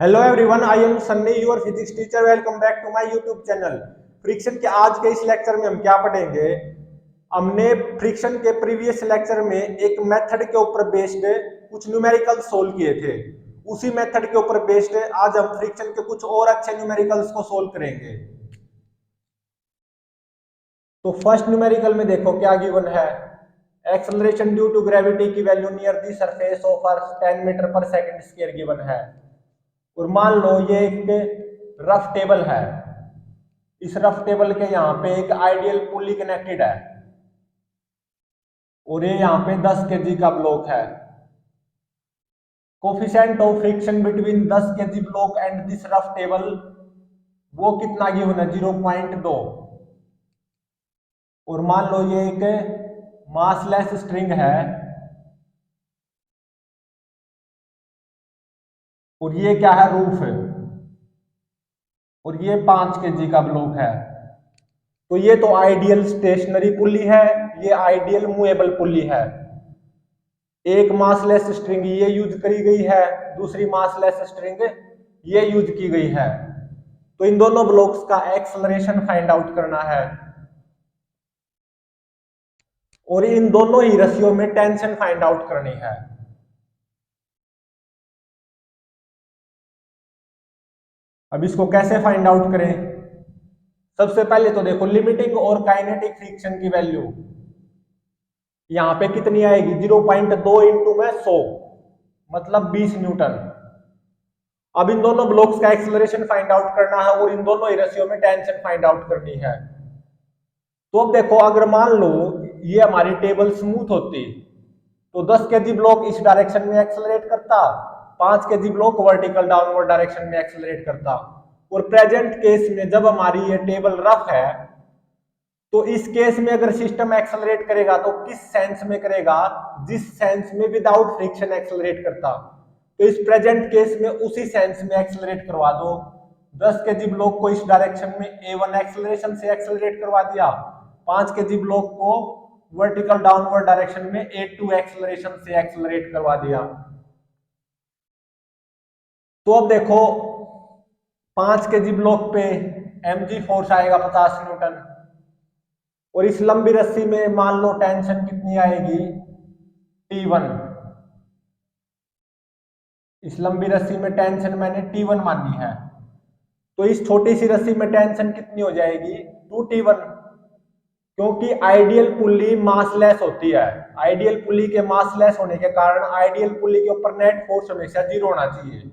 Hello everyone, I am Sunny your physics teacher. Welcome back to my YouTube channel. Friction के आज के इस lecture में हम क्या पढ़ेंगे। हमने फ्रिक्शन के प्रीवियस लेक्चर में एक मेथड के ऊपर बेस्ड कुछ न्यूमेरिकल सोल्व किए थे। उसी मेथड के ऊपर बेस्ड आज हम फ्रिक्शन के कुछ और अच्छे न्यूमेरिकल्स को सोल्व करेंगे। तो फर्स्ट न्यूमेरिकल में देखो क्या गिवन है। एक्सेलरेशन ड्यू टू ग्रेविटी की value near the surface of earth 10 metre पर सेकंड स्क्वायर गिवन है। और मान लो ये एक रफ टेबल है। इस रफ टेबल के यहाँ पे एक आइडियल पुली कनेक्टेड है और ये यहाँ पे 10 केजी का ब्लॉक है। Coefficient of friction between 10 KG block and this rough table वो कितना गिवन है 0.2। और मान लो ये एक मासलेस स्ट्रिंग है और ये क्या है रूफ है और ये 5 केजी का ब्लॉक है। तो ये तो आइडियल स्टेशनरी पुली है, ये आइडियल मूवेबल पुली है। एक मासलेस स्ट्रिंग ये यूज करी गई है, दूसरी मासलेस स्ट्रिंग ये यूज की गई है। तो इन दोनों ब्लॉक्स का एक्सेलरेशन फाइंड आउट करना है और इन दोनों ही रस्सियों में टेंशन फाइंड आउट करनी है। अब इसको कैसे फाइंड आउट करें। सबसे पहले तो देखो लिमिटिंग और काइनेटिक फ्रिक्शन की वैल्यू यहां पे कितनी आएगी 0.2 इंटू में 100 मतलब 20 न्यूटन। अब इन दोनों ब्लॉक्स का एक्सेलरेशन फाइंड आउट करना है और इन दोनों ही रस्सियों में टेंशन फाइंड आउट करनी है। तो अब देखो अगर मान लो ये हमारी टेबल स्मूथ होती तो 10 केजी ब्लॉक इस डायरेक्शन में एक्सेलरेट करता, 5 kg block vertical downward direction में एक्सेलरेट करता। और प्रेजेंट केस में जब हमारी ये टेबल रफ है तो इस केस में अगर सिस्टम एक्सेलरेट करेगा तो किस सेंस में करेगा, जिस सेंस में विदाउट फ्रिक्शन एक्सेलरेट करता। तो इस प्रेजेंट केस में उसी सेंस में एक्सेलरेट करवा दो। 10 केजी ब्लॉक को इस डायरेक्शन में A1 एक्सेलरेशन से एक्सेलरेट करवा दिया, 5 केजी ब्लॉक को वर्टिकल डाउनवर्ड डायरेक्शन में A2 एक्सेलरेशन से एक्सेलरेट करवा दिया। तो अब देखो 5 केजी ब्लॉक पे mg फोर्स आएगा 50 न्यूटन और इस लंबी रस्सी में मान लो टेंशन कितनी आएगी T1। इस लंबी रस्सी में टेंशन मैंने T1 मानी है। तो इस छोटी सी रस्सी में टेंशन कितनी हो जाएगी 2T1, क्योंकि आइडियल पुली मासलेस होती है। आइडियल पुली के मासलेस होने के कारण आइडियल पुली के ऊपर नेट फोर्स हमेशा 0 होना चाहिए।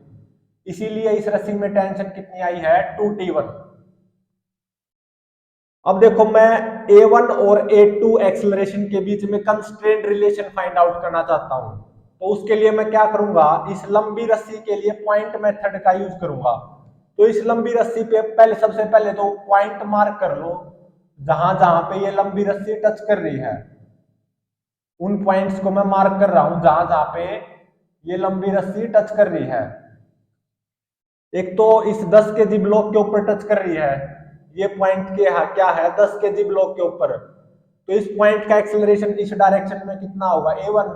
इसीलिए इस रस्सी में टेंशन कितनी आई है 2T1। अब देखो मैं A1 और A2 एक्सेलरेशन के बीच में कंस्ट्रेंट रिलेशन फाइंड आउट करना चाहता हूं। तो उसके लिए मैं क्या करूंगा, इस लंबी रस्सी के लिए पॉइंट मेथड का यूज करूंगा। तो इस लंबी रस्सी पे सबसे पहले तो पॉइंट मार्क कर लो जहां जहां पे ये लंबी रस्सी टच कर रही है। उन पॉइंट्स को मैं मार्क कर रहा हूं जहां जहां पे ये लंबी रस्सी टच कर रही है। एक तो इस 10 केजी ब्लॉक के ऊपर टच कर रही है, ये पॉइंट क्या है 10 केजी ब्लॉक के ऊपर। तो इस पॉइंट का एक्सेलरेशन इस डायरेक्शन में कितना होगा A1।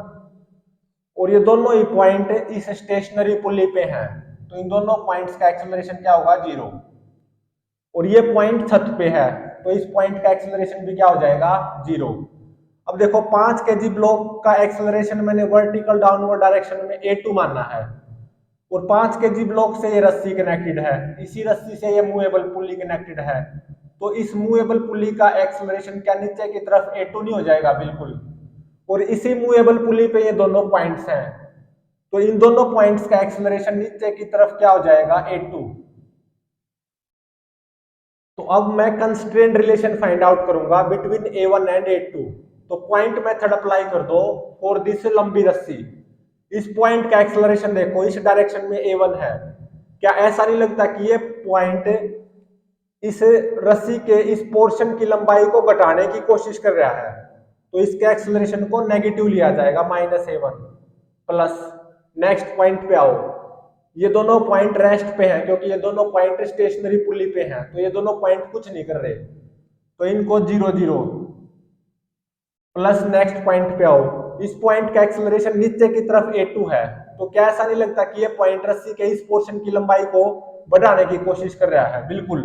और ये दोनों ही पॉइंट इस स्टेशनरी पुली पे हैं, तो इन दोनों पॉइंट्स का एक्सेलरेशन क्या होगा 0। और ये पॉइंट छत पे है तो इस पॉइंट का एक्सेलरेशन भी क्या हो जाएगा 0। अब देखो 5 केजी ब्लॉक का एक्सेलरेशन मैंने वर्टिकल डाउनवर्ड डायरेक्शन में A2 मानना है और 5 केजी ब्लॉक से ये रस्सी कनेक्टेड है, इसी रस्सी से ये मूवेबल पुली कनेक्टेड है। तो इस मूवेबल पुली का एक्सेलरेशन क्या नीचे की तरफ A2 नहीं हो जाएगा बिल्कुल। और इसी मूवेबल पुली पे ये दोनों पॉइंट्स हैं, तो इन दोनों पॉइंट्स का एक्सेलरेशन नीचे की तरफ क्या हो जाएगा A2। तो अब मैं कंस्ट्रेंट रिलेशन फाइंड आउट करूंगा बिटवीन A1 एंड A2। तो पॉइंट मेथड अप्लाई कर दो फॉर दिस लंबी रस्सी। इस पॉइंट का एक्सेलरेशन देखो इस डायरेक्शन में A1 है, क्या ऐसा नहीं लगता कि ये पॉइंट इस रस्सी के इस पोर्शन की लंबाई को घटाने की कोशिश कर रहा है। तो इसके एक्सेलरेशन को नेगेटिव लिया जाएगा -A1 प्लस। नेक्स्ट पॉइंट पे आओ, ये दोनों पॉइंट रेस्ट पे हैं क्योंकि ये दोनों पॉइंट स्टेशनरी पुली पे हैं, तो ये दोनों पॉइंट कुछ नहीं कर रहे, तो इनको 0 0 प्लस। नेक्स्ट पॉइंट पे आओ, इस पॉइंट का एक्सेलरेशन नीचे की तरफ A2 है तो क्या ऐसा नहीं लगता कि ये पॉइंट रस्सी के इस पोर्शन की लंबाई को बढ़ाने की कोशिश कर रहा है? बिल्कुल।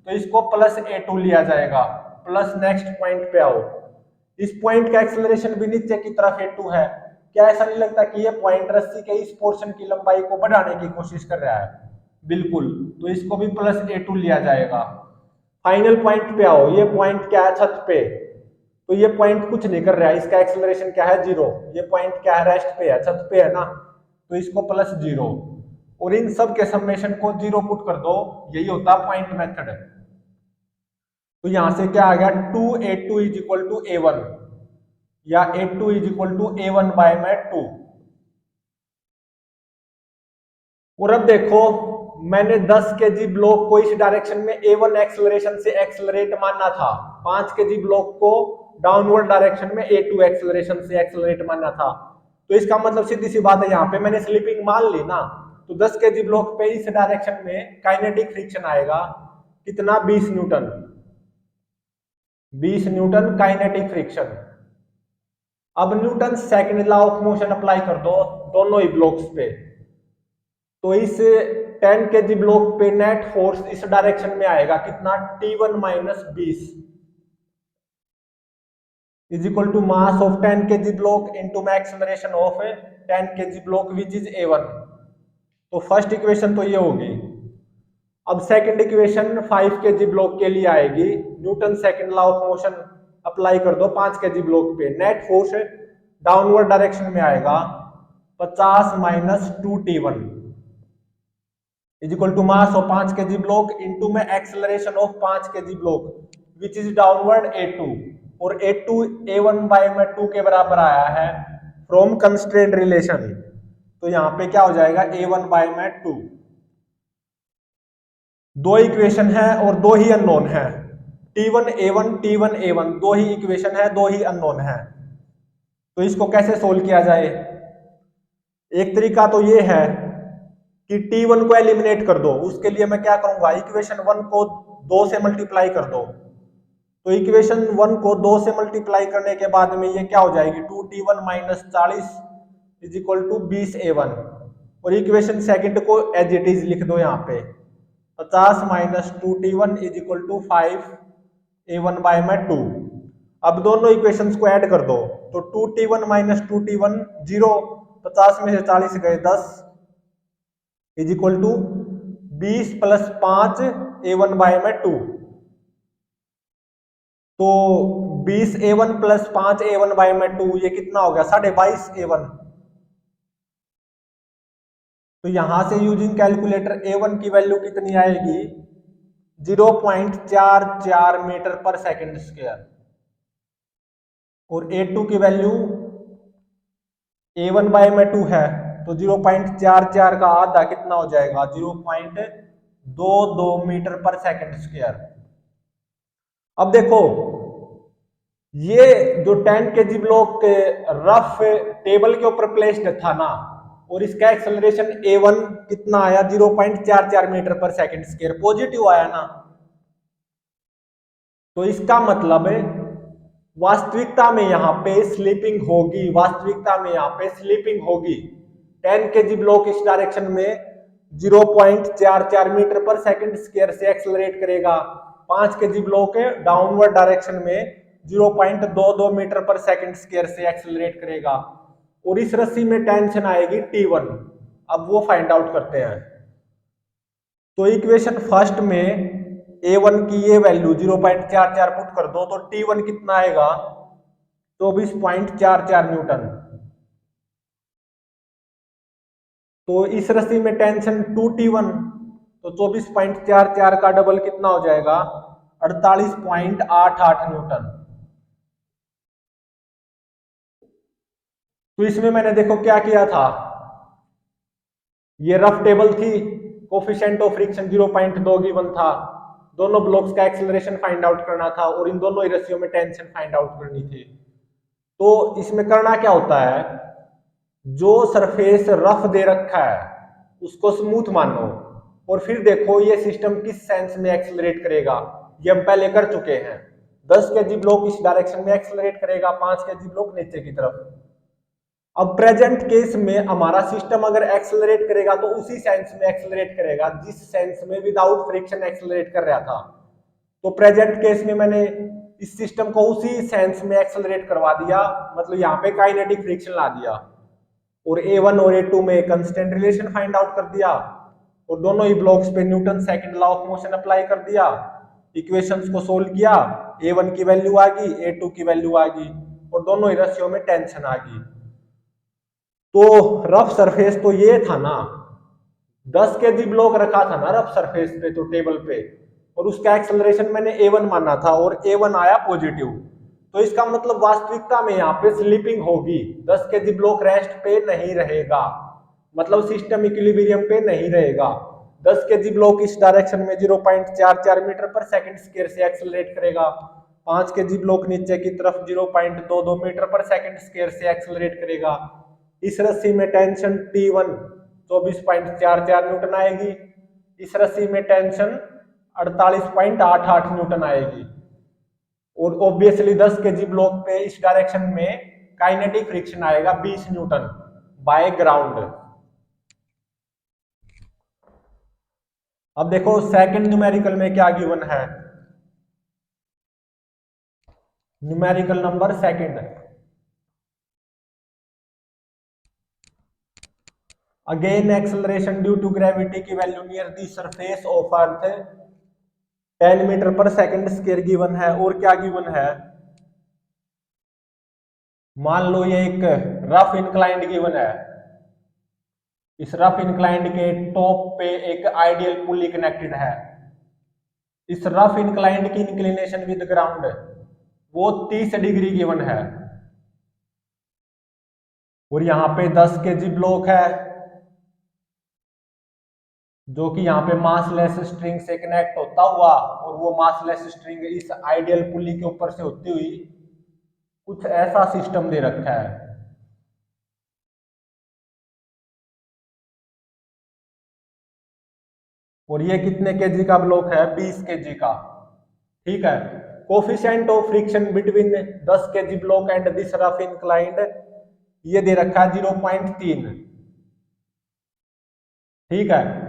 तो इसको प्लस a2 लिया जाएगा। प्लस नेक्स्ट पॉइंट पे आओ, इस पॉइंट का एक्सेलरेशन भी नीचे की तरफ a2 है। क्या ऐसा नहीं लगता कि ये पॉइंट रस्सी के इस पोर्शन की लंबाई को बढ़ाने की कोशिश कर रहा है? बिल्कुल। तो इसको भी प्लस a2 लिया जाएगा। फाइनल पॉइंट पे आओ, ये पॉइंट क्या है? छत पे। तो ये पॉइंट कुछ नहीं कर रहा है, इसका एक्सेलरेशन क्या है? 0। ये पॉइंट क्या है? रेस्ट पे है, छत पे है ना, तो इसको प्लस 0। और इन सब के समेशन को 0 पुट कर दो, यही होता है पॉइंट मेथड। तो यहां से क्या आ गया? 2a2 is equal to a1, या a2 is equal to a1 by में 2। और अब देखो, मैंने 10 केजी ब्लॉक को इस डायरेक्शन में a1 एक्सेलरेशन से एक्सेलरेट मानना था, 5 केजी ब्लॉक को डाउनवर्ड डायरेक्शन में a2 एक्सेलरेशन से एक्सेलरेट मानना था। तो इसका मतलब सीधी सी बात है, यहाँ पे मैंने स्लिपिंग मान ली ना, तो 10 केजी ब्लॉक पे इस डायरेक्शन में काइनेटिक फ्रिक्शन आएगा कितना? 20 न्यूटन। 20 newton kinetic friction. अब Newton second law of motion apply कर दो दोनों ही ब्लॉक्स पे, तो इस 10 केजी ब्लॉक पे नेट फोर्स इस डायरेक्शन में आएगा कितना? T1 minus 20 is equal to mass of 10 KG block into में acceleration of 10 KG block which is a1। तो फर्स्ट इक्वेशन तो ये होगी। अब सेकंड इक्वेशन 5 केजी ब्लॉक के लिए आएगी। Newton second law of motion apply कर दो 5 केजी ब्लॉक पे, नेट फोर्स डाउनवर्ड डायरेक्शन में आएगा 50 minus 2T1 is equal to mass of 5 kg block into में acceleration of 5 kg block which is downward a2, और a2 a1 बाय में 2 के बराबर आया है फ्रॉम कंस्ट्रेंट रिलेशन। तो यहां पे क्या हो जाएगा? a1 बाय में 2। दो इक्वेशन है और दो ही अननोन है, T1 A1 T1 A1, दो ही इक्वेशन है, दो ही अननोन है। तो इसको कैसे सोल्व किया जाए? एक तरीका तो ये है कि T1 को एलिमिनेट कर दो। उसके लिए मैं क्या करूंगा? इक्वेशन 1 को 2 से मल्टीप्लाई कर दो। तो इक्वेशन 1 को 2 से मल्टीप्लाई करने के बाद में ये क्या हो जाएगी? 2T1 minus 40 is equal to 20 A1। और इक्वेशन सेकंड को एज इट इज लिख दो, यहाँ पे 50 minus 2T1 is equal to 5 A1 by में 2। अब दोनों इक्वेशंस को ऐड कर दो, तो 2T1 माइनस 2T1 0, 50 में से 40 गए 10 is equal to 20 plus 5 A1 by में 2। तो 20 A1 प्लस 5 A1 बाय में 2, ये कितना हो गया? 22.5 A1। तो यहां से यूजिंग कैलकुलेटर A1 की वैल्यू कितनी आएगी? 0.44 मीटर पर सेकंड स्क्वायर। और A2 की वैल्यू A1 बाय में 2 है, तो 0.44 का आधा कितना हो जाएगा? 0.22 मीटर पर सेकंड स्क्वायर। अब देखो, ये जो 10 केजी ब्लॉक रफ टेबल के ऊपर प्लेस्ड था ना, और इसका एक्सेलरेशन A1 कितना आया? 0.44 मीटर पर सेकंड स्क्वायर, पॉजिटिव आया ना। तो इसका मतलब है वास्तविकता में यहाँ पे स्लिपिंग होगी, वास्तविकता में यहाँ पे स्लिपिंग होगी। 10 केजी ब्लॉक इस डायरेक्शन में 0.44 मीटर पर सेकंड स्क्वायर से एक्सेलरेट करेगा, 5 केजी ब्लॉक डाउनवर्ड डायरेक्शन में 0.22 मीटर पर सेकंड स्क्वायर से एक्सेलरेट करेगा। और इस रस्सी में टेंशन आएगी T1। अब वो फाइंड आउट करते हैं। तो इक्वेशन फर्स्ट में A1 की ये वैल्यू 0.44 पुट कर दो, तो T1 कितना आएगा? 24.44 न्यूटन। तो इस रस्सी में टेंशन 2T1, तो 24.44 का डबल कितना हो जाएगा? 48.88 न्यूटन। तो इसमें मैंने देखो क्या किया था, ये रफ टेबल थी, कोफिशिएंट ऑफ फ्रिक्शन 0.2 गिवन था, दोनों ब्लॉक्स का एक्सेलरेशन फाइंड आउट करना था, और इन दोनों ही रस्सियों में टेंशन फाइंड आउट करनी थी। तो इसमें करना क्या होता है, जो सरफेस रफ दे रखा है उसको स्मूथ मानो, और फिर देखो ये सिस्टम किस सेंस में एक्सेलरेट करेगा। ये हम पहले कर चुके हैं। 10 केजी ब्लॉक इस डायरेक्शन में एक्सेलरेट करेगा, 5 केजी ब्लॉक नीचे की तरफ। अब प्रेजेंट केस में हमारा सिस्टम अगर एक्सेलरेट करेगा तो उसी सेंस में एक्सेलरेट करेगा जिस सेंस में विदाउट फ्रिक्शन एक्सेलरेट कर रहा था। तो प्रेजेंट केस में मैंने इस सिस्टम को उसी सेंस में एक्सेलरेट करवा दिया, मतलब यहाँ पे काइनेटिक फ्रिक्शन ला दिया, और A1 और A2 में कांस्टेंट रिलेशन फाइंड आउट कर दिया, और दोनों ही ब्लॉक्स पे Newton second law of motion apply कर दिया, इक्वेशंस को सोल्व किया, A1 की वैल्यू आ गई, A2 की वैल्यू आ गई, और दोनों ही रस्सियों में टेंशन आ गई। तो रफ सरफेस तो ये था ना, 10 केजी ब्लॉक रखा था ना रफ सरफेस पे तो टेबल पे, और उसका एक्सेलरेशन मैंने A1 माना था और A1 आया पॉजिटिव। तो इसका मतलब वास्तविकता में यहाँ पे स्लिपिंग होगी, 10 केजी ब्लॉक रेस्ट पे नहीं रहेगा, मतलब सिस्टम इक्विलिब्रियम पे नहीं रहेगा। 10 केजी ब्लॉक इस डायरेक्शन में 0.44 मीटर पर सेकंड स्क्वायर से एक्सेलरेट करेगा, 5 केजी ब्लॉक नीचे की तरफ 0.22 मीटर पर सेकंड स्क्वायर से एक्सेलरेट करेगा। इस रस्सी में टेंशन T1 24.44 न्यूटन आएगी, इस रस्सी में टेंशन 48.88 न्यूटन आएगी, और ऑब्वियसली 10 केजी ब्लॉक पे इस डायरेक्शन में काइनेटिक फ्रिक्शन आएगा 20 न्यूटन बाय ग्राउंड। अब देखो सेकंड न्यूमेरिकल में क्या गिवन है, numerical number second, again acceleration due to gravity की value near the surface of earth 10 metre पर सेकंड स्क्वायर गिवन है। और क्या गिवन है, मान लो ये एक रफ इंक्लाइंड गिवन है, इस रफ इंक्लाइंड के टॉप पे एक आइडियल पुली कनेक्टेड है, इस रफ इंक्लाइंड की इंक्लिनेशन विद ग्राउंड वो 30 डिग्री गिवन है, और यहाँ पे 10 केजी ब्लॉक है जो कि यहाँ पे मासलेस स्ट्रिंग से कनेक्ट होता हुआ, और वो मासलेस स्ट्रिंग इस आइडियल पुली के ऊपर से होती हुई कुछ ऐसा सिस्टम दे रखा है। और ये कितने केजी का ब्लॉक है, 20 केजी का, ठीक है। Coefficient of friction between 10 KG block and this rough inclined ये दे रखा है 0.3, ठीक है।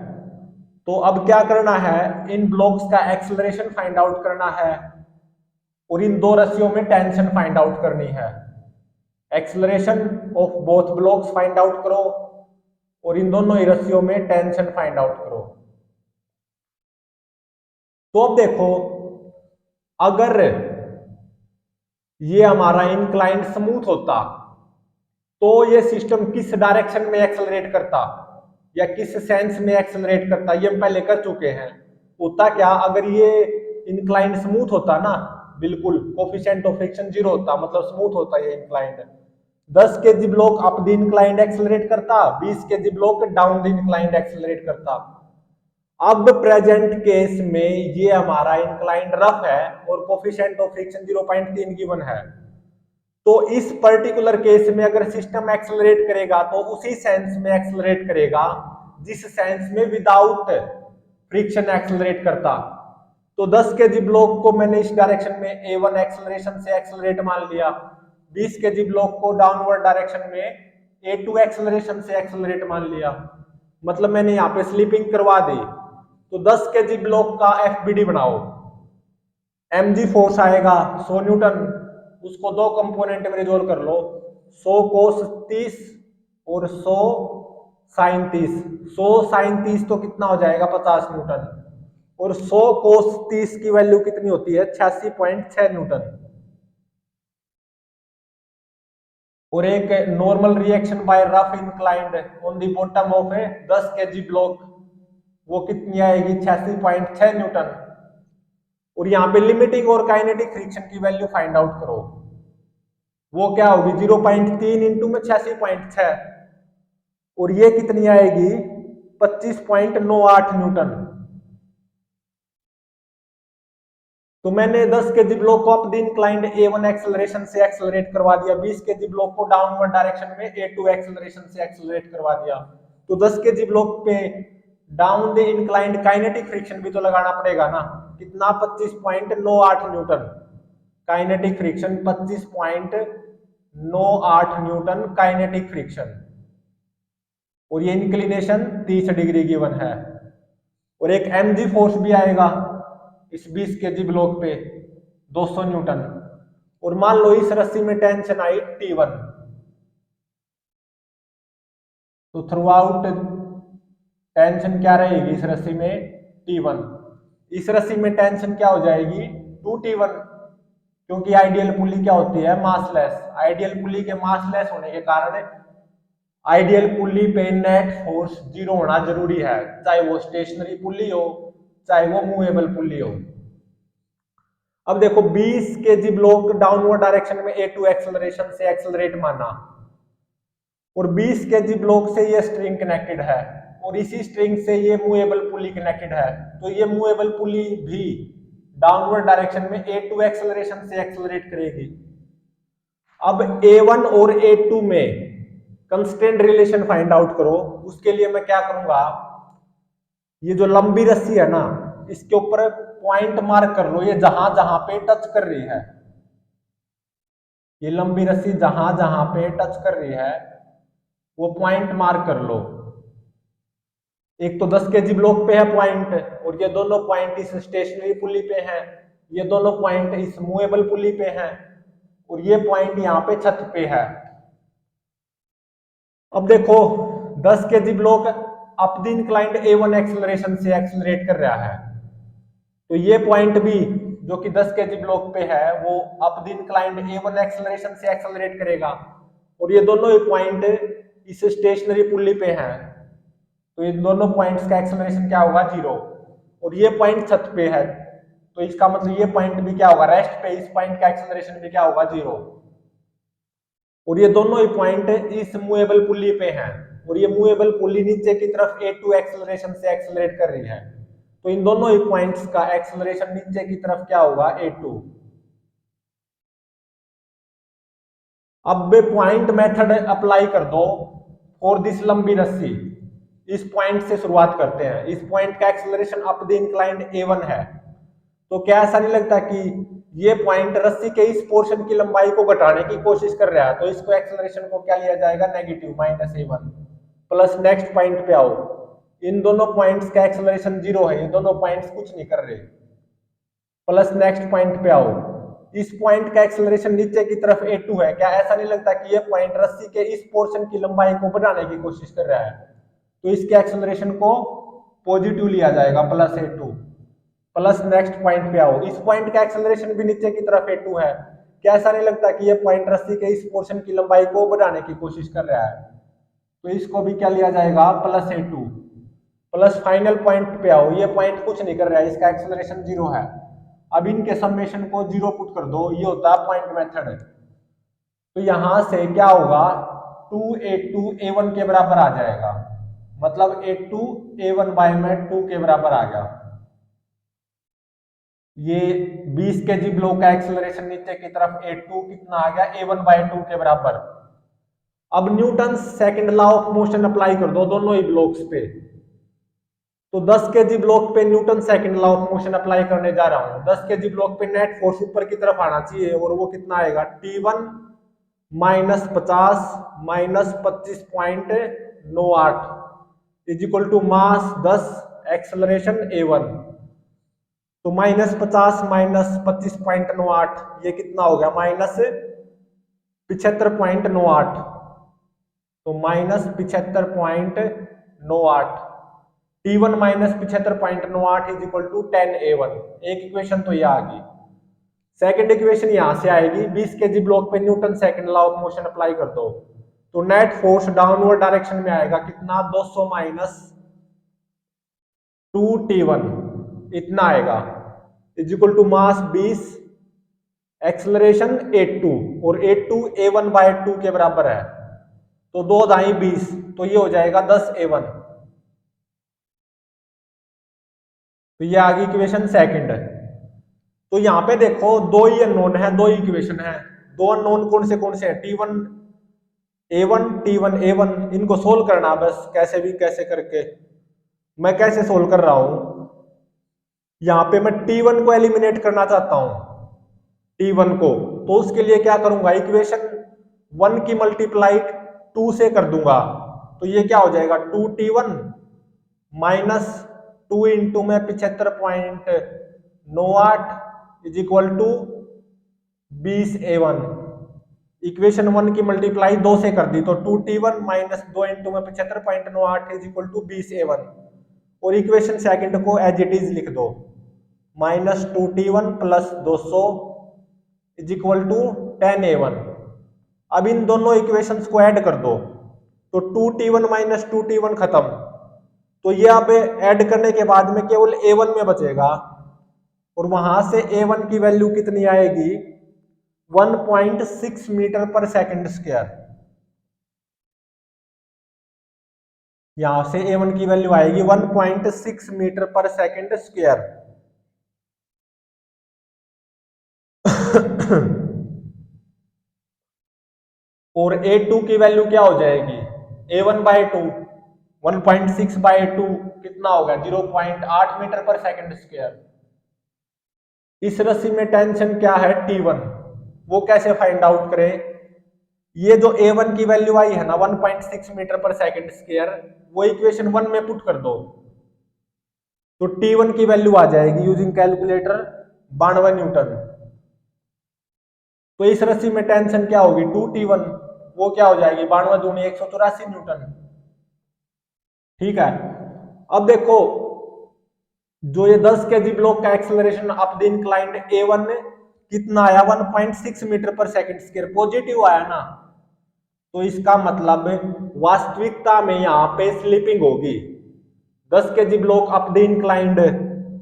तो अब क्या करना है, इन ब्लॉक्स का एक्सेलरेशन फाइंड आउट करना है, और इन दो रस्सियों में टेंशन फाइंड आउट करनी है। Acceleration of both blocks find out करो, और इन दोनों ही रस्सियों में टेंशन फाइंड आउट करो। तो अब देखो, अगर ये हमारा इंक्लाइंड स्मूथ होता तो ये सिस्टम किस डायरेक्शन में एक्सेलरेट करता या किस सेंस में एक्सेलरेट करता, ये हम पहले कर चुके हैं। होता क्या, अगर ये इंक्लाइंड स्मूथ होता ना, बिल्कुल कोफिशिएंट ऑफ फ्रिक्शन 0 होता, मतलब स्मूथ होता ये inclined, 10 KG block up the inclined accelerate करता, 20 KG block down the inclined accelerate करता। अब प्रेजेंट केस में ये हमारा इंक्लाइंड रफ है और कोफिशिएंट ऑफ फ्रिक्शन 0.3 गिवन है। तो इस पर्टिकुलर केस में अगर सिस्टम एक्सेलरेट करेगा तो उसी सेंस में एक्सेलरेट करेगा जिस सेंस में विदाउट फ्रिक्शन एक्सेलरेट करता। तो 10 केजी ब्लॉक को मैंने इस डायरेक्शन में A1 एक्सेलरेशन से एक्सेलरेट मान लिया, 20 केजी ब्लॉक को डाउनवर्ड डायरेक्शन में A2 एक्सेलरेशन से एक्सेलरेट मान लिया, मतलब मैंने यहाँ पे स्लिपिंग करवा दी। तो 10 केजी ब्लॉक का FBD बनाओ, mg फोर्स आएगा 100 न्यूटन, उसको दो कंपोनेंट में रिजोल्व कर लो, 100 कोस 30 और 100 साइन 30, 100 साइन 30 तो कितना हो जाएगा 50 न्यूटन, और 100 कोस 30 की वैल्यू कितनी होती है 86.6 न्यूटन। और एक normal reaction by rough inclined on the bottom of A 10 KG block वो कितनी आएगी 86.6 न्यूटन। और यहाँ पे लिमिटिंग और काइनेटिक फ्रिक्शन की वैल्यू फाइंड आउट करो, वो क्या होगी 0.3 इंटू में 86.6, और ये कितनी आएगी 25.98 न्यूटन। तो मैंने 10 केजी ब्लॉक को up the inclined A1 acceleration से एक्सेलरेट करवा दिया, 20 केजी ब्लॉक को डाउनवर्ड डायरेक्शन में A2 एक्सेलरेशन से एक्सेलरेट करवा दिया। तो 10 केजी ब्लॉक पे down the inclined kinetic friction भी तो लगाना पड़ेगा ना, कितना 25.98 newton, kinetic friction 25.98 9.8 Newton kinetic friction, और ये इंक्लिनेशन 30 डिग्री गिवन है, और एक mg फोर्स भी आएगा इस 20 kg ब्लॉक पे 200 न्यूटन, और मान लो इस रस्सी में टेंशन आई T1, तो थ्रू आउट टेंशन क्या रहेगी इस रस्सी में T1। इस रस्सी में टेंशन क्या हो जाएगी 2T1, क्योंकि आइडियल पुली क्या होती है मासलेस। आइडियल पुली के मासलेस होने के कारण आइडियल पुली पे नेट फोर्स 0 होना जरूरी है, चाहे वो स्टेशनरी पुली हो चाहे वो मूवेबल पुली हो। अब देखो 20 kg ब्लॉक डाउनवर्ड डायरेक्शन में A2 एक्सेलरेशन से एक्सेलरेट माना, और 20 kg ब्लॉक से ये स्ट्रिंग कनेक्टेड है, और इसी स्ट्रिंग से ये मूवेबल पुली कनेक्टेड है, तो ये मूवेबल पुली भी डाउनवर्ड डायरेक्शन में A2 एक्सेलरेशन से एक्सेलरेट करेगी। अब A1 और A2 में कंस्ट्रेंट रिलेशन फाइंड आउट करो। उसके लिए मैं क्या करूंगा, ये जो लंबी रस्सी है ना इसके ऊपर पॉइंट मार्क कर लो, ये जहां जहां पे टच कर रही है, ये लंबी रस्सी जहां जहां पे टच कर रही है वो पॉइंट मार्क कर लो। एक तो 10 kg ब्लॉक पे है पॉइंट, और ये दोनों पॉइंट इस स्टेशनरी पुली पे हैं, ये दोनों पॉइंट इस मूवेबल पुली पे हैं, और ये पॉइंट यहाँ पे छत पे है। अब देखो 10 kg block up the inclined A1 acceleration से एक्सेलरेट कर रहा है, तो ये पॉइंट भी जो कि 10 kg ब्लॉक पे है वो up the inclined A1 acceleration से एक्सेलरेट करेगा, और ये दोनों ही पॉइंट इस स्टेशनरी पुली पे हैं, तो इन दोनों पॉइंट्स का एक्सेलरेशन क्या होगा 0, और ये पॉइंट छत पे है, तो इसका मतलब ये पॉइंट भी क्या होगा रेस्ट पे, इस पॉइंट का एक्सेलरेशन भी क्या होगा 0, और ये दोनों ही पॉइंट इस मूवेबल पुली पे हैं, और ये मूवेबल पुली नीचे की तरफ A2 एक्सेलरेशन से एक्सेलरेट कर रही है, तो इन दोनों ही पॉइंट्स का एक्सेलरेशन नीचे की तरफ क्या होगा A2। अब पॉइंट मेथड अप्लाई कर दो फॉर दिस लंबी रस्सी। इस पॉइंट से शुरुआत करते हैं, इस पॉइंट का acceleration up the inclined A1 है, तो क्या ऐसा नहीं लगता कि ये पॉइंट रस्सी के इस पोर्शन की लंबाई को घटाने की कोशिश कर रहा है, तो इसको एक्सेलरेशन को क्या लिया जाएगा negative -A1। Plus next point पे आओ, इन दोनों पॉइंट्स का एक्सेलरेशन 0 है, ये दोनों पॉइंट्स कुछ नहीं कर रहे। प्लस नेक्स्ट पॉइंट पे आओ, इस पॉइंट का एक्सेलरेशन नीचे की तरफ A2 है, क्या ऐसा नहीं लगता कि ये पॉइंट रस्सी के इस पोर्शन की लंबाई को बढ़ाने की कोशिश कर रहा है, तो इसके एक्सेलरेशन को पॉजिटिव लिया जाएगा +A2। प्लस नेक्स्ट पॉइंट पे आओ, इस पॉइंट का एक्सेलरेशन भी नीचे की तरफ A2 है, क्या ऐसा नहीं लगता कि ये पॉइंट रस्सी के इस पोर्शन की लंबाई को बढ़ाने की कोशिश कर रहा है, तो इसको भी क्या लिया जाएगा +A2। प्लस फाइनल पॉइंट पे आओ, ये पॉइंट कुछ नहीं कर रहा है, इसका एक्सेलरेशन 0 है। अब इनके समेशन को 0 पुट कर दो, ये होता है पॉइंट मेथड। तो यहां से क्या होगा 2A2 A1 के बराबर आ जाएगा, मतलब A2 A1 बाय में 2 के बराबर आ गया। ये 20 kg ब्लॉक का एक्सेलरेशन नीचे की तरफ A2 कितना आ गया A1 बाय 2 के बराबर। अब Newton second law of motion apply कर दो दोनों ही ब्लॉक्स पे, तो 10 kg ब्लॉक पे Newton second law of motion apply करने जा रहा हूं। 10 kg ब्लॉक पे नेट फोर्स ऊपर की तरफ आना चाहिए, और वो कितना आएगा T1 -50 -25.98 is equal to mass 10 acceleration A1। तो -50 -25.98 ये कितना हो गया -75.98, तो -75.98 T1 -75.98 is equal to 10A1। एक इक्वेशन तो ये आ गई। सेकंड इक्वेशन यहां से आएगी, 20 kg ब्लॉक पे Newton second law of motion apply कर दो, तो नेट फोर्स डाउनवर्ड डायरेक्शन में आएगा कितना 200 -2T1 इतना आएगा, is equal to mass 20 acceleration A2, और A2 A1 बाय 2 के बराबर है, तो 2 दाई 20, तो ये हो जाएगा 10A1। तो ये आ गई इक्वेशन सेकंड। तो यहां पे देखो दो ही अननोन है, दो ही इक्वेशन है। दो अननोन कौन से हैं T1 A1 T1 A1, इनको सोल्व करना बस कैसे भी कैसे करके। मैं कैसे सोल्व कर रहा हूं, यहां पे मैं T1 को एलिमिनेट करना चाहता हूं, T1 को, तो उसके लिए क्या करूंगा इक्वेशन 1 की मल्टीप्लाई 2 से कर दूंगा तो ये क्या हो जाएगा 2t1 माइनस 2 इंटू में 75.98 is equal to 20a1। Equation 1 की मल्टीप्लाई 2 से कर दी तो 2t1 माइनस 2 इंटू में 75.98 इज इक्वल टू 20a1। और इक्वेशन सेकंड को एज इट इज लिख दो minus 2t1 plus 200 is equal to 10a1। अब इन दोनों इक्वेशंस को ऐड कर दो तो 2t1 माइनस 2t1 खत्म, तो ये अब ऐड करने के बाद में केवल a1 में बचेगा और वहां से a1 की वैल्यू कितनी आएगी 1.6 मीटर पर सेकंड स्क्वायर। यहां से a1 की वैल्यू आएगी 1.6 मीटर पर सेकंड स्क्वायर। और a2 की वैल्यू क्या हो जाएगी a1 बाई 2 1.6 बाई 2 कितना होगा 0.8 मीटर पर सेकंड स्क्वायर। इस रस्सी में टेंशन क्या है T1, वो कैसे फाइंड आउट करें। ये जो a1 की वैल्यू आई है ना 1.6 मीटर पर सेकंड स्क्वायर, वो इक्वेशन 1 में पुट कर दो तो T1 की वैल्यू आ जाएगी यूजिंग कैलकुलेटर 92 न्यूटन। तो इस रस्सी में टेंशन क्या होगी 2t1, वो क्या हो जाएगी 92 दूनी 184 न्यूटन। ठीक है, अब देखो जो ये 10 केजी ब्लॉक का acceleration up the inclined a1 कितना आया 1.6 मीटर पर सेकंड स्क्वायर, पॉजिटिव आया ना, तो इसका मतलब वास्तविकता में यहाँ पे स्लिपिंग होगी। 10 KG block up the inclined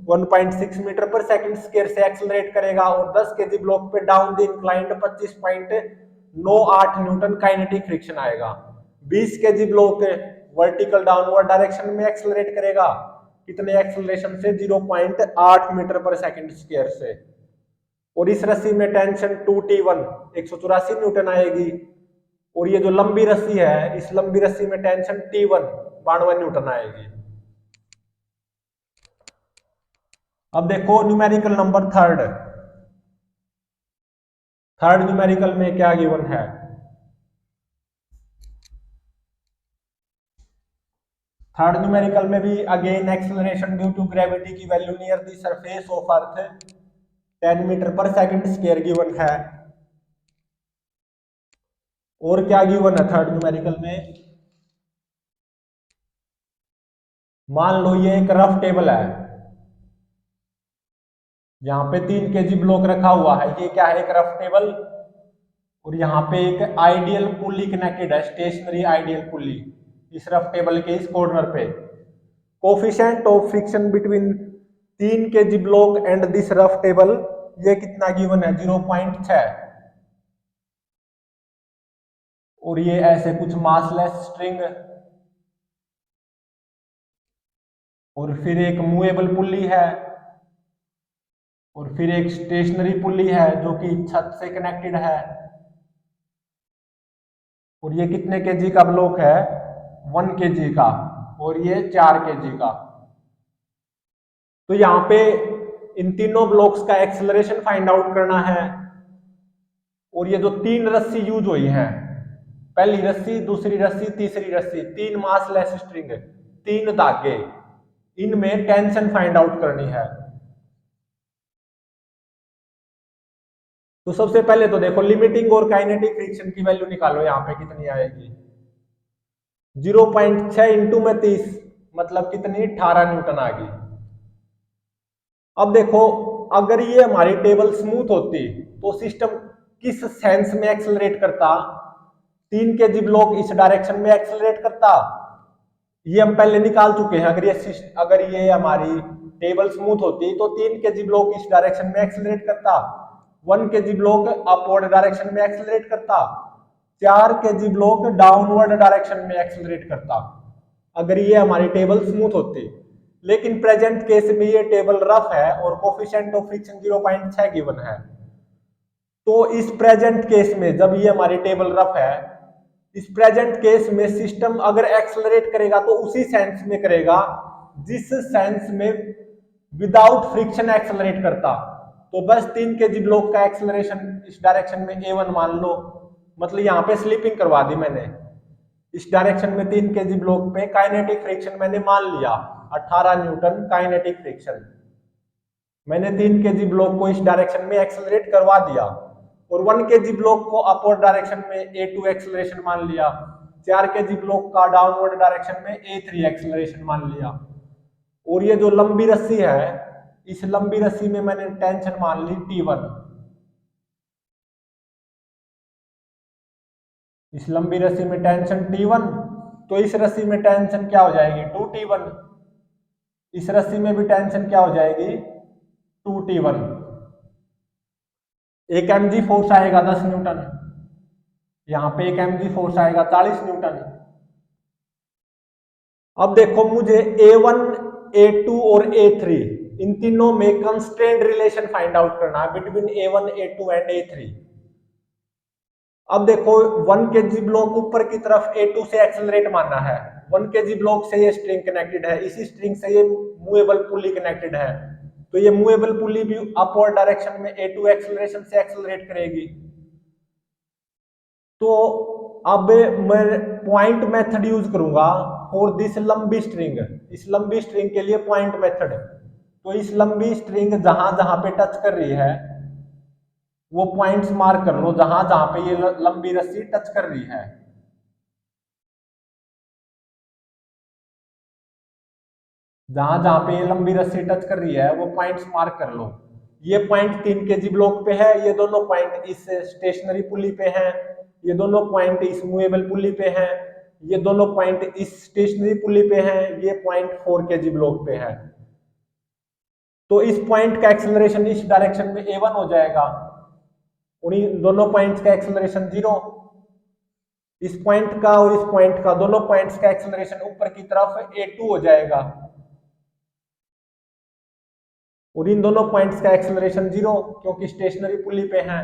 1.6 meter पर सेकंड स्क्वायर से एक्सेलरेट करेगा और 10 केजी ब्लॉक पे down the inclined 25.98 newton kinetic friction आएगा। 20 KG block vertical downward direction में एक्सेलरेट करेगा कितने एक्सेलरेशन से 0.8 मीटर पर सेकंड स्क्वायर से। और इस रस्सी में टेंशन 2t1 184 न्यूटन आएगी और ये जो लंबी रस्सी है इस लंबी रस्सी में टेंशन T1 92 न्यूटन आएगी। अब देखो न्यूमेरिकल नंबर थर्ड न्यूमेरिकल में क्या गिवन है। थर्ड न्यूमेरिकल में भी again acceleration due to gravity की value near the surface of earth 10 metre पर सेकंड स्क्वायर गिवन है। और क्या गिवन है थर्ड न्यूमेरिकल में, मान लो ये एक रफ टेबल है, यहाँ पे 3 केजी ब्लॉक रखा हुआ है, ये क्या है एक रफ टेबल, और यहाँ पे एक आइडियल पुली कनेक्टेड है, स्टेशनरी आइडियल पुली इस रफ टेबल के इस कॉर्नर पे। Coefficient of friction between 3 KG block and this rough table ये कितना गिवन है 0.6। और ये ऐसे कुछ मासलेस स्ट्रिंग और फिर एक मूवेबल पुली है और फिर एक स्टेशनरी पुली है जो कि छत से कनेक्टेड है। और ये कितने केजी का ब्लॉक है 1 केजी का और ये 4 केजी का। तो यहाँ पे इन तीनों ब्लॉक्स का एक्सेलरेशन फाइंड आउट करना है। और ये जो 3 रस्सी यूज हुई है, पहली रस्सी दूसरी रस्सी तीसरी रस्सी, 3 मासलेस स्ट्रिंग 3 धागे, इनमें टेंशन फाइंड आउट करनी है। तो सबसे पहले तो देखो लिमिटिंग और काइनेटिक फ्रिक्शन की वैल्यू निकालो, यहाँ पे कितनी आएगी 0.6 इंटू में 30 मतलब कितनी 18 न्यूटन आ गई। अब देखो अगर ये हमारी टेबल स्मूथ होती तो सिस्टम किस सेंस में एक्सेलरेट करता, 3 केजी ब्लॉक इस डायरेक्शन में एक्सेलरेट करता, ये हम पहले निकाल चुके हैं। अगर ये हमारी टेबल स्मूथ होती तो 3 केजी ब्लॉक इस डायरेक्शन में एक्सेलरेट करता, 1 केजी ब्लॉक अपवर्ड डायरेक्शन में एक्सेलरेट करता, 4 केजी ब्लॉक डाउनवर्ड डायरेक्शन में एक्सेलरेट करता अगर ये हमारी टेबल स्मूथ होती। लेकिन प्रेजेंट केस में ये टेबल रफ है और कोफिशिएंट ऑफ फ्रिक्शन 0.6 गिवन है। तो इस प्रेजेंट केस में जब ये हमारी टेबल रफ है, इस प्रेजेंट केस में सिस्टम अगर एक्सेलरेट करेगा तो उसी सेंस में करेगा जिस सेंस में विदाउट फ्रिक्शन एक्सेलरेट करता। तो बस 3 केजी ब्लॉक का एक्सेलरेशन इस डायरेक्शन में a1 मान लो मतलब यहाँ पे स्लीपिंग करवा दी मैंने। इस डायरेक्शन में 3 kg ब्लॉक पे काइनेटिक फ्रिक्शन मैंने मान लिया 18 न्यूटन काइनेटिक फ्रिक्शन। मैंने 3 kg ब्लॉक को इस डायरेक्शन में एक्सेलरेट करवा दिया और 1 kg ब्लॉक को अपवर्ड डायरेक्शन में A2 एक्सेलरेशन मान लिया, 4 kg ब्लॉक का डाउनवर्ड डायरेक्शन में A3 एक्सेलरेशन मान लिया। और ये जो लंबी रस्सी है, इस लंबी रस्सी में मैंने टेंशन मान ली T1। इस लंबी रस्सी में टेंशन T1, तो इस रस्सी में टेंशन क्या हो जाएगी 2T1। इस रस्सी में भी टेंशन क्या हो जाएगी 2T1। एक mg फोर्स आएगा 10 न्यूटन, यहां पे एक mg फोर्स आएगा 40 न्यूटन। अब देखो मुझे A1, A2 और A3 इन तीनों में कंस्ट्रेंट रिलेशन फाइंड आउट करना है between A1, A2 and A3। अब देखो 1 kg ब्लॉक ऊपर की तरफ A2 से एक्सेलरेट मारना है। 1 kg ब्लॉक से ये स्ट्रिंग कनेक्टेड है, इसी स्ट्रिंग से ये मूवेबल पुली कनेक्टेड है, तो ये मूवेबल पुली भी अपवर्ड डायरेक्शन में A2 एक्सेलरेशन से एक्सेलरेट करेगी। तो अब मैं पॉइंट मेथड यूज करूंगा फॉर दिस लंबी स्ट्रिंग। इस लंबी स्ट्रिंग के लिए पॉइंट मेथड। तो इस लंबी स्ट्रिंग जहां जहां पे टच कर रही है वो पॉइंट्स मार्क कर लो, जहां जहां पे ये लंबी रस्सी टच कर रही है। जहां जहां पे ये लंबी रस्सी टच कर रही है वो पॉइंट्स मार्क कर लो। ये पॉइंट 3 kg ब्लॉक पे है, ये दोनों पॉइंट इस स्टेशनरी पुली पे हैं, ये दोनों पॉइंट इस मूवेबल पुली पे हैं, ये दोनों पॉइंट इस स्टेशनरी पुली पे हैं, ये पॉइंट 4 kg ब्लॉक पे है। तो इस पॉइंट का एक्सेलरेशन इस डायरेक्शन में A1 हो जाएगा, उन्हीं दोनों पॉइंट्स का एक्सेलरेशन 0। इस पॉइंट का और इस पॉइंट का, दोनों पॉइंट्स का एक्सेलरेशन ऊपर की तरफ A2 हो जाएगा और इन दोनों पॉइंट्स का एक्सेलरेशन 0 क्योंकि स्टेशनरी पुली पे हैं।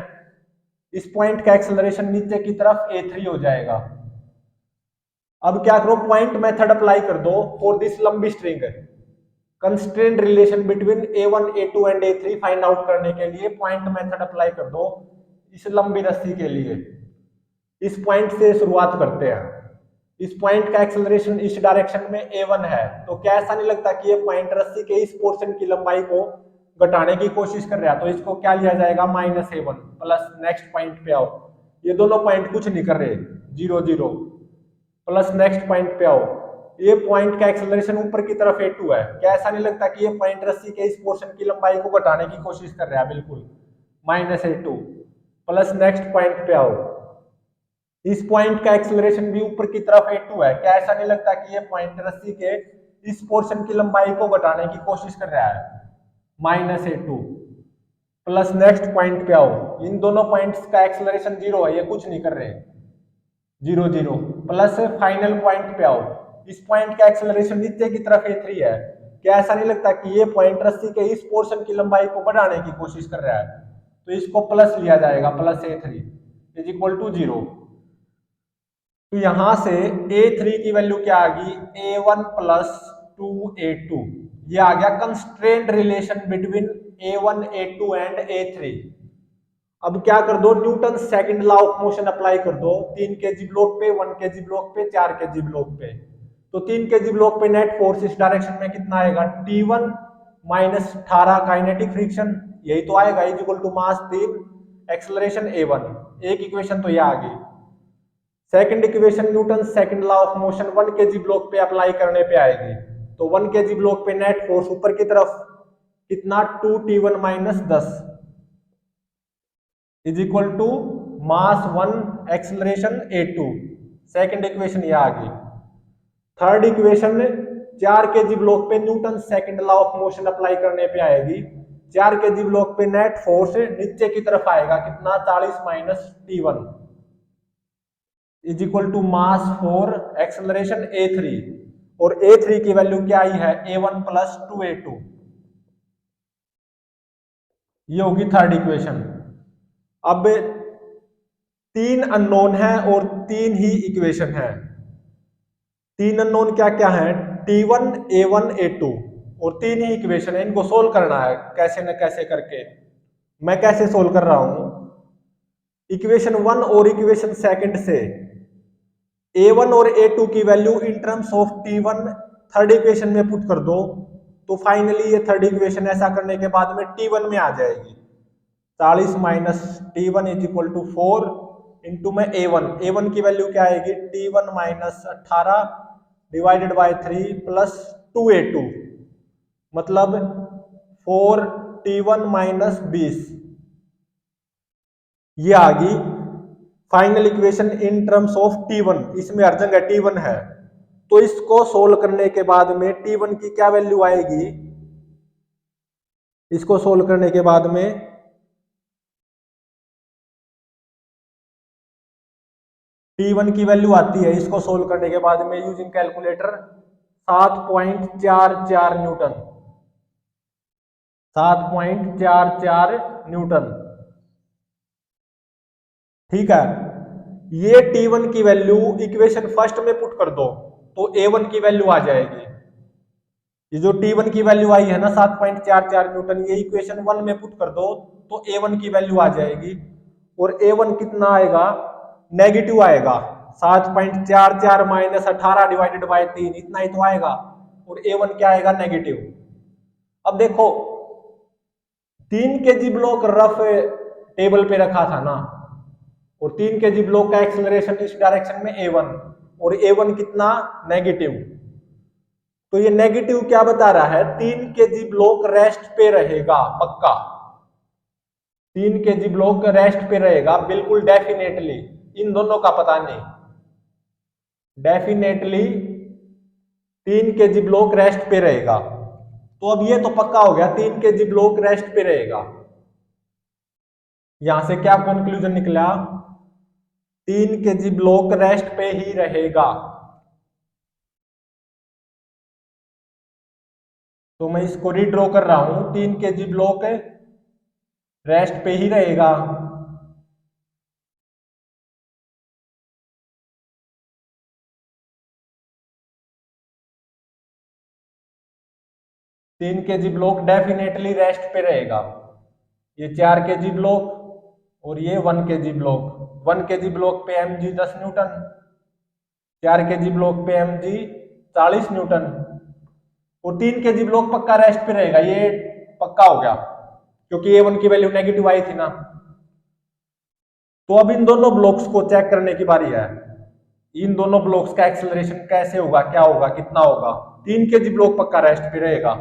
इस पॉइंट का एक्सेलरेशन नीचे की तरफ A3 हो जाएगा। अब क्या करो, पॉइंट मेथड अप्लाई कर दो फॉर दिस लंबी string. Constraint relation between A1, A2 and A3 find out करने के लिए पॉइंट मेथड अप्लाई कर दो इस लंबी रस्सी के लिए। इस पॉइंट से शुरुआत करते हैं। इस पॉइंट का एक्सेलरेशन इस डायरेक्शन में A1 है, तो क्या ऐसा नहीं लगता कि ये पॉइंट रस्सी के इस पोर्शन की लंबाई को घटाने की कोशिश कर रहा है? तो इसको क्या लिया जाएगा -A1 प्लस नेक्स्ट पॉइंट पे आओ, ये दोनों पॉइंट कुछ नहीं कर रहे, 0 0 प्लस नेक्स्ट पॉइंट पे आओ, ये पॉइंट का एक्सेलरेशन ऊपर की तरफ A2 है। क्या ऐसा नहीं लगता कि ये पॉइंट रस्सी के इस पोर्शन की लंबाई को घटाने की कोशिश कर रहा है? बिल्कुल, -A2 प्लस नेक्स्ट पॉइंट पे आओ, इस पॉइंट का एक्सेलरेशन भी ऊपर की तरफ A2 है। क्या ऐसा नहीं लगता कि ये पॉइंट रस्सी के इस पोर्शन की लंबाई को घटाने की कोशिश कर रहा है? -A2 प्लस नेक्स्ट पॉइंट पे आओ, इन दोनों पॉइंट्स का एक्सेलरेशन 0 है, ये कुछ नहीं कर रहे, 0 0 प्लस फाइनल पॉइंट पे आओ, इस पॉइंट का एक्सेलरेशन नीचे की तरफ A3 है। क्या ऐसा नहीं लगता कि ये पॉइंट रस्सी के इस पोर्शन की लंबाई को बढ़ाने की कोशिश कर रहा है? तो इसको प्लस लिया जाएगा, plus A3 is equal to 0। तो यहां से A3 की वैल्यू क्या आ गई, A1 प्लस 2A2। ये आ गया constraint relation between A1, A2 and A3। अब क्या कर दो, Newton second law of motion apply कर दो 3 kg ब्लॉक पे, 1 kg ब्लॉक पे, 4 kg ब्लॉक पे। तो 3 kg ब्लॉक पे नेट फोर्स इस डायरेक्शन में कितना आएगा, T1 माइनस 18 काइनेटिक फ्रिक्शन, यही तो आएगा, is equal to mass 3 acceleration A1। एक इक्वेशन तो ये आ गई। Second equation Newton second law of motion 1 kg block पे अप्लाई करने पे आएगी। तो 1 kg ब्लॉक पे नेट फोर्स ऊपर की तरफ कितना, 2T1 minus 10 is equal to mass 1 acceleration A2। Second equation ये आ गई। थर्ड इक्वेशन 4 kg ब्लॉक पे Newton second law of motion apply करने पे आएगी। 4 kg ब्लॉक पे नेट फोर्स नीचे की तरफ आएगा कितना, 40 minus T1 is equal to mass 4 acceleration A3। और A3 की वैल्यू क्या आई है, A1 प्लस 2A2। ये होगी थर्ड इक्वेशन। अब 3 अननोन है और 3 ही इक्वेशन है। 3 अननोन क्या क्या है, T1, A1, A2 और 3 ही इक्वेशन है। इनको सोल्व करना है कैसे न कैसे करके। मैं कैसे सोल्व कर रहा हूं, इक्वेशन 1 और इक्वेशन सेकंड से A1 और A2 की value in terms of T1 third equation में पुट कर दो, तो फाइनली ये थर्ड इक्वेशन ऐसा करने के बाद में T1 में आ जाएगी। 40 minus T1 is equal to 4 into में A1 की वैल्यू क्या आएगी, T1 minus 18 divided by 3 plus 2A2, मतलब 4T1 माइनस 20, ये आ गई final equation in terms of T1। इसमें हर जगह T1 है, तो इसको सोल्व करने के बाद में T1 की क्या वैल्यू आएगी, इसको सोल्व करने के बाद में T1 की वैल्यू आती है, इसको सोल्व करने के बाद में यूजिंग कैलकुलेटर 7.44 न्यूटन, 7.44 न्यूटन। ठीक है, ये T1 की वैल्यू इक्वेशन फर्स्ट में पुट कर दो तो A1 की वैल्यू आ जाएगी। ये जो T1 की वैल्यू आई है ना 7.44 न्यूटन, ये इक्वेशन 1 में पुट कर दो तो A1 की वैल्यू आ जाएगी। और A1 कितना आएगा, नेगेटिव आएगा, 7.44 माइनस 18 डिवाइडेड बाय 3, इतना ही तो आएगा। और A1 क्या आएगा, नेगेटिव। अब देखो 3 kg ब्लॉक रफ टेबल पे रखा था ना, और 3 kg ब्लॉक का एक्सेलरेशन इस डायरेक्शन में A1, और A1 कितना, नेगेटिव। तो ये नेगेटिव क्या बता रहा है, 3 kg ब्लॉक रेस्ट पे रहेगा पक्का, 3 kg ब्लॉक रेस्ट पे रहेगा बिल्कुल डेफिनेटली, इन दोनों का पता नहीं, डेफिनेटली 3 kg ब्लॉक रेस्ट पे रहेगा। तो अब ये तो पक्का हो गया 3 kg ब्लॉक रेस्ट पे रहेगा। यहां से क्या कंक्लूजन निकला, 3 kg ब्लॉक रेस्ट पे ही रहेगा। तो मैं इसको रीड्रॉ कर रहा हूं, 3 kg ब्लॉक रेस्ट पे ही रहेगा। तीन kg ब्लॉक डेफिनेटली रेस्ट पे रहेगा। ये 4 kg ब्लॉक और ये 1 kg ब्लॉक। 1 kg ब्लॉक पे mg 10 न्यूटन, 4 kg ब्लॉक पे mg 40 न्यूटन, और 3 kg ब्लॉक पक्का रेस्ट पे रहेगा। ये पक्का हो गया क्योंकि A1 की वैल्यू नेगेटिव आई थी ना। तो अब इन दोनों ब्लॉक्स को चेक करने की बारी है, इन दोनों ब्लॉक्स का एक्सेलरेशन कैसे होगा, क्या होगा, कितना होगा। 3 kg ब्लॉक पक्का रेस्ट पे रहेगा।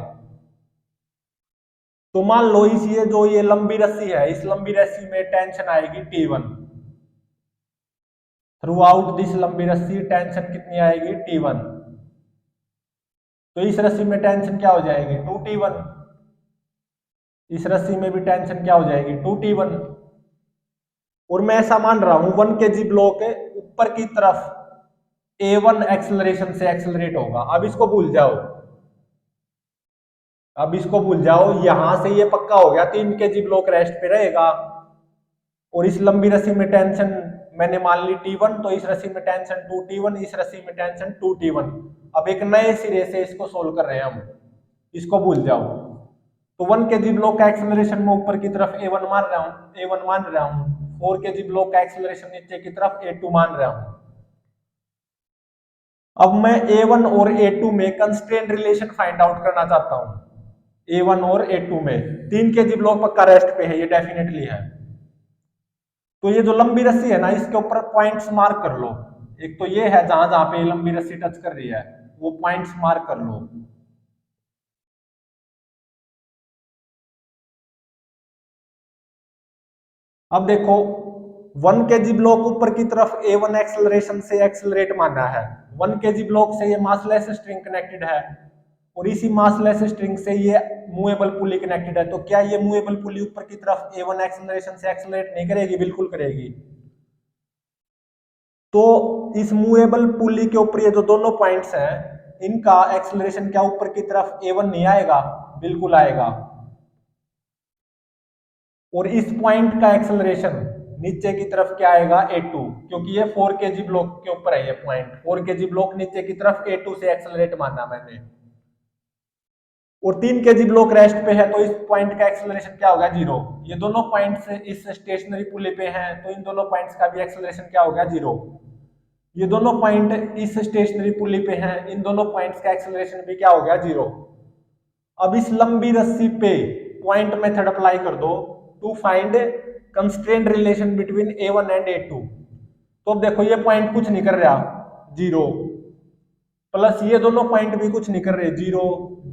तो मान लो इस ये जो ये लंबी रस्सी है, इस लंबी रस्सी में टेंशन आएगी T1। थ्रू आउट दिस लंबी रस्सी टेंशन कितनी आएगी, T1। तो इस रस्सी में टेंशन क्या हो जाएगी, 2T1। इस रस्सी में भी टेंशन क्या हो जाएगी, 2T1। और मैं ऐसा मान रहा हूं 1 kg ब्लॉक ऊपर की तरफ A1 एक्सेलरेशन से एक्सेलरेट होगा। अब इसको भूल जाओ, अब इसको भूल जाओ, यहां से ये पक्का हो गया 3 kg ब्लॉक रेस्ट पे रहेगा। और इस लंबी रस्सी में टेंशन मैंने मान ली T1, तो इस रस्सी में टेंशन 2T1, इस रस्सी में टेंशन 2T1। अब एक नए सिरे से इसको सोल्व कर रहे हैं हम, इसको भूल जाओ। तो 1 kg ब्लॉक का एक्सेलरेशन में ऊपर की तरफ A1 मान रहा हूं, A1 मान रहा हूं। 4 kg ब्लॉक का एक्सेलरेशन नीचे की तरफ A2 मान रहा हूं। अब मैं A1 और A2 में कंस्ट्रेंट रिलेशन फाइंड आउट करना चाहता हूं। A1 और A2 में 3 kg ब्लॉक पक्का रेस्ट पे है, ये डेफिनेटली है। तो ये जो लंबी रस्सी है ना, इसके ऊपर पॉइंट्स मार्क कर लो। एक तो ये है जहां जहां पे लंबी रस्सी टच कर रही है, वो पॉइंट्स मार्क कर लो। अब देखो 1 kg ब्लॉक ऊपर की तरफ A1 एक्सेलरेशन से एक्सेलरेट माना है। 1 kg ब्लॉक से ये मासलेस स्ट्रिंग कनेक्टेड है, और इसी मासलेस स्ट्रिंग से ये मूवेबल पुली कनेक्टेड है। तो क्या ये मूवेबल पुली ऊपर की तरफ A1 एक्सेलरेशन से एक्सेलरेट नहीं करेगी, बिल्कुल करेगी। तो इस मूवेबल पुली के ऊपर ये जो दोनों पॉइंट्स हैं, इनका एक्सेलरेशन क्या ऊपर की तरफ A1 नहीं आएगा, बिल्कुल आएगा। और इस पॉइंट का एक्सेलरेशन नीचे की तरफ क्या आएगा, A2, क्योंकि ये 4 kg ब्लॉक के ऊपर है। ये पॉइंट 4 kg ब्लॉक नीचे की तरफ A2 से एक्सेलरेट माना मैंने। और 3 kg ब्लॉक रेस्ट पे है, तो इस पॉइंट का एक्सेलरेशन क्या होगा? 0। ये दोनों पॉइंट्स इस स्टेशनरी पुली पे हैं, तो इन दोनों पॉइंट्स का भी एक्सेलरेशन क्या हो गया? 0। ये दोनों पॉइंट इस स्टेशनरी पुली पे हैं, इन दोनों पॉइंट्स का एक्सेलरेशन भी क्या हो गया? 0। अब इस लंबी रस्सी पे पॉइंट मेथड अप्लाई कर दो to find constraint relation between A1 and A2। तो अब देखो ये पॉइंट कुछ नहीं कर रहा, 0, प्लस ये दोनों पॉइंट भी कुछ नहीं कर रहे, 0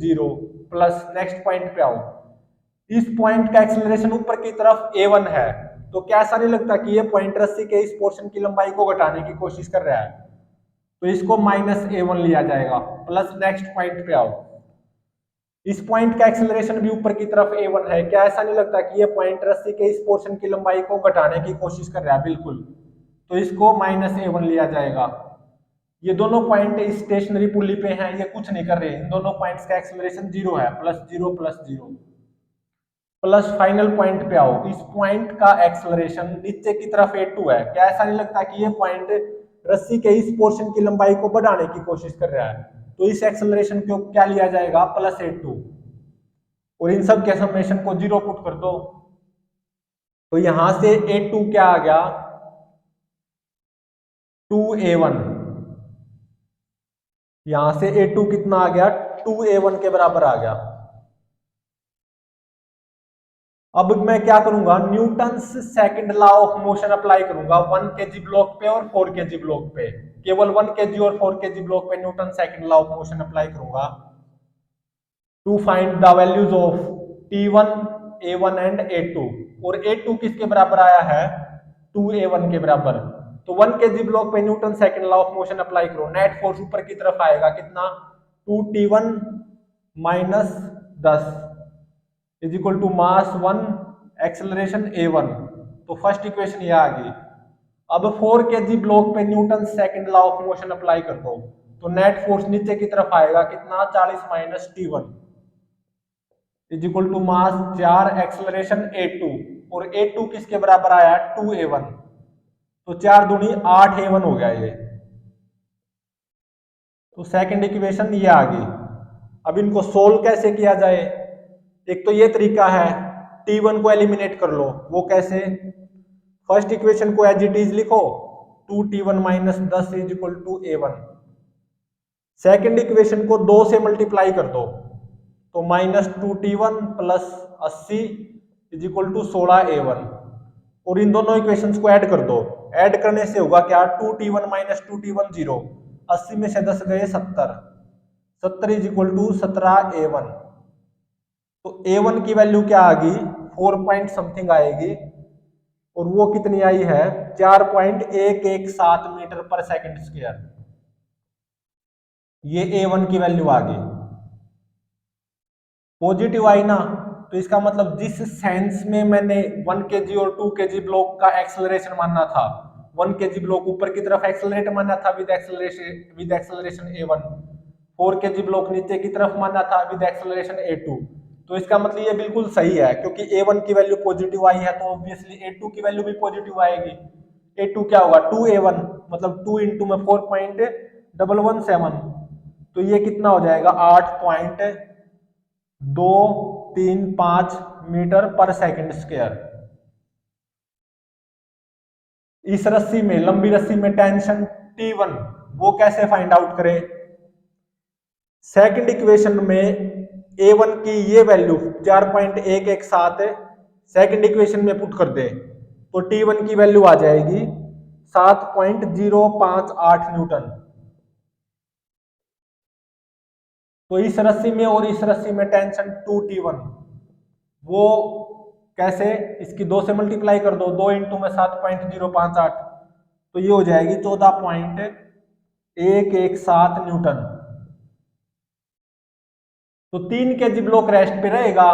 0, प्लस नेक्स्ट पॉइंट पे आओ, इस पॉइंट का एक्सेलरेशन ऊपर की तरफ A1 है, तो क्या ऐसा नहीं लगता कि ये पॉइंट रस्सी के इस पोर्शन की लंबाई को घटाने की कोशिश कर रहा है? तो इसको -A1 लिया जाएगा, प्लस नेक्स्ट पॉइंट पे आओ, इस पॉइंट का एक्सेलरेशन भी ऊपर की तरफ A1 है, क्या ऐसा नहीं लगता कि ये पॉइंट रस्सी के इस पोर्शन की लंबाई को घटाने की कोशिश कर रहा है? बिल्कुल, तो इसको -A1 लिया जाएगा। ये दोनों पॉइंट इस स्टेशनरी पुली पे हैं, ये कुछ नहीं कर रहे, इन दोनों पॉइंट्स का एक्सेलरेशन 0 है, +0 +0, प्लस फाइनल पॉइंट पे आओ, इस पॉइंट का एक्सेलरेशन नीचे की तरफ A2 है, क्या ऐसा नहीं लगता कि ये पॉइंट रस्सी के इस पोर्शन की लंबाई को बढ़ाने की कोशिश कर रहा है? तो इस एक्सेलरेशन को क्या लिया जाएगा? +A2, और इन सब के समेशन को 0 पुट कर दो, तो यहां से A2 क्या आ गया? 2A1। यहां से A2 कितना आ गया? 2A1 के बराबर आ गया। अब मैं क्या करूंगा? Newton's second law of motion apply करूंगा 1 kg ब्लॉक पे और 4 kg ब्लॉक पे, केवल 1 kg और 4 kg ब्लॉक पे Newton second law of motion apply करूंगा to find the values of T1, A1 and A2, और A2 किसके बराबर आया है? 2A1 के बराबर। तो 1 kg ब्लॉक पे Newton second law of motion apply करो, नेट फोर्स ऊपर की तरफ आएगा कितना? 2T1 - 10 is equal to mass 1, acceleration A1। तो फर्स्ट इक्वेशन ये आ गई। अब 4 kg ब्लॉक पे Newton second law of motion apply कर दो, तो नेट फोर्स नीचे की तरफ आएगा कितना? 40 - T1 is equal to mass 4, acceleration A2, और A2 किसके बराबर आया? 2A1। तो 4 दूनी 8A1 हो गया ये। तो सेकंड इक्वेशन ये आ गई। अब इनको सोल्व कैसे किया जाए? एक तो ये तरीका है, T1 को एलिमिनेट कर लो। वो कैसे? फर्स्ट इक्वेशन को एज इट इज लिखो, 2T1 - 10 is equal to A1। Second equation को 2 से मल्टीप्लाई कर दो, तो -2T1 + 80 is equal to 16A1, और इन दोनों इक्वेशंस को ऐड कर दो। ऐड करने से होगा क्या? 2T1 - 2T1 0, 80 में से 10 गए 70, 70 इज इक्वल टू 17A1। तो A1 की वैल्यू क्या आ गई? 4 पॉइंट समथिंग आएगी, और वो कितनी आई है? 4.117 मीटर पर सेकंड स्क्वायर। ये A1 की वैल्यू आ गई, पॉजिटिव आई ना, तो इसका मतलब जिस सेंस में मैंने 1 kg और 2 kg ब्लॉक का एक्सेलरेशन मानना था, 1 kg ब्लॉक ऊपर की तरफ एक्सेलरेट मानना था with acceleration A1, 4 kg block नीचे की तरफ मानना था विद एक्सेलरेशन A2, तो इसका मतलब ये बिल्कुल सही है, क्योंकि A1 की वैल्यू पॉजिटिव आई है, तो ऑब्वियसली A2 की वैल्यू भी पॉजिटिव आएगी। A2 क्या होगा? 2A1, मतलब 2 इंटू में 4.117, तो ये कितना हो जाएगा? 8.235 मीटर पर सेकंड स्क्वायर। इस रस्सी में, लंबी रस्सी में टेंशन T1 वो कैसे फाइंड आउट करें? सेकंड इक्वेशन में A1 की ये वैल्यू 4.117 सेकंड इक्वेशन में पुट कर दे, तो T1 की वैल्यू आ जाएगी 7.058 न्यूटन। तो इस रस्सी में और इस रस्सी में टेंशन 2T1 वो कैसे? इसकी 2 से मल्टीप्लाई कर दो, 2 इंटू में 7.058, तो ये हो जाएगी 14.117 न्यूटन। तो 3 kg ब्लॉक रेस्ट पे रहेगा,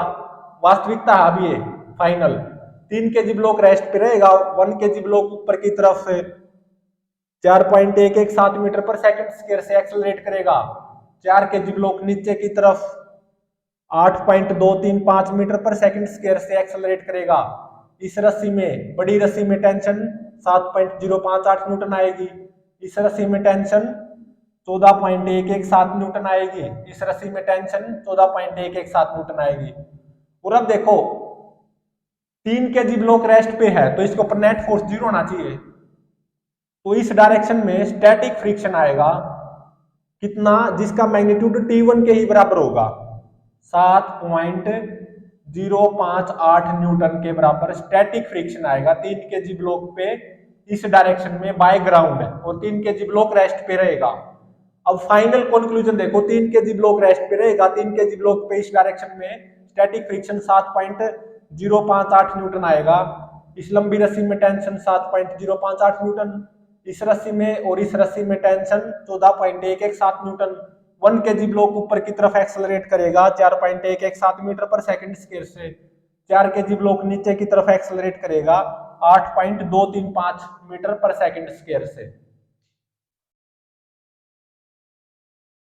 वास्तविकता अब ये फाइनल 3 kg ब्लॉक रेस्ट पे रहेगा, 1 kg ब्लॉक ऊपर की तरफ 4.117 मीटर पर सेकंड स्क्वायर से एक्सेलरेट करेगा, 4 kg ब्लॉक नीचे की तरफ 8.235 मीटर पर सेकंड स्क्वायर से एक्सेलरेट करेगा। इस रस्सी में, बड़ी रस्सी में टेंशन 7.058 न्यूटन आएगी, इस रस्सी में टेंशन 14.117 न्यूटन आएगी। इस रस्सी में टेंशन 14.117 न्यूटन आएगी। और अब देखो 3 kg ब्लॉक रेस्ट पे है तो इसके ऊपर नेट फोर्स 0 होना चाहिए। तो इस डायरेक्शन में स्टैटिक फ्रिक्शन आएगा कितना, जिसका मैग्नीट्यूड T1 के ही बराबर होगा, 7.058 न्यूटन के बराबर स्टैटिक फ्रिक्शन आएगा 3 kg ब्लॉक पे इस डायरेक्शन में बाय ग्राउंड, और 3 kg ब्लॉक रेस्ट पे रहेगा। अब फाइनल कंक्लूजन देखो, 3 kg ब्लॉक रेस्ट पे रहेगा, 3 kg ब्लॉक पे इस डायरेक्शन में स्टैटिक फ्रिक्शन 7.058 न्यूटन आएगा। इस लंबी रस्सी में टेंशन 7.058 न्यूटन, इस रस्सी में और इस रस्सी में टेंशन 14.117 न्यूटन। 1 kg ब्लॉक ऊपर की तरफ एक्सेलरेट करेगा 4.117 मीटर पर सेकंड स्क्वायर से, 4 kg ब्लॉक नीचे की तरफ एक्सेलरेट करेगा 8.235 मीटर पर सेकंड स्क्वायर से।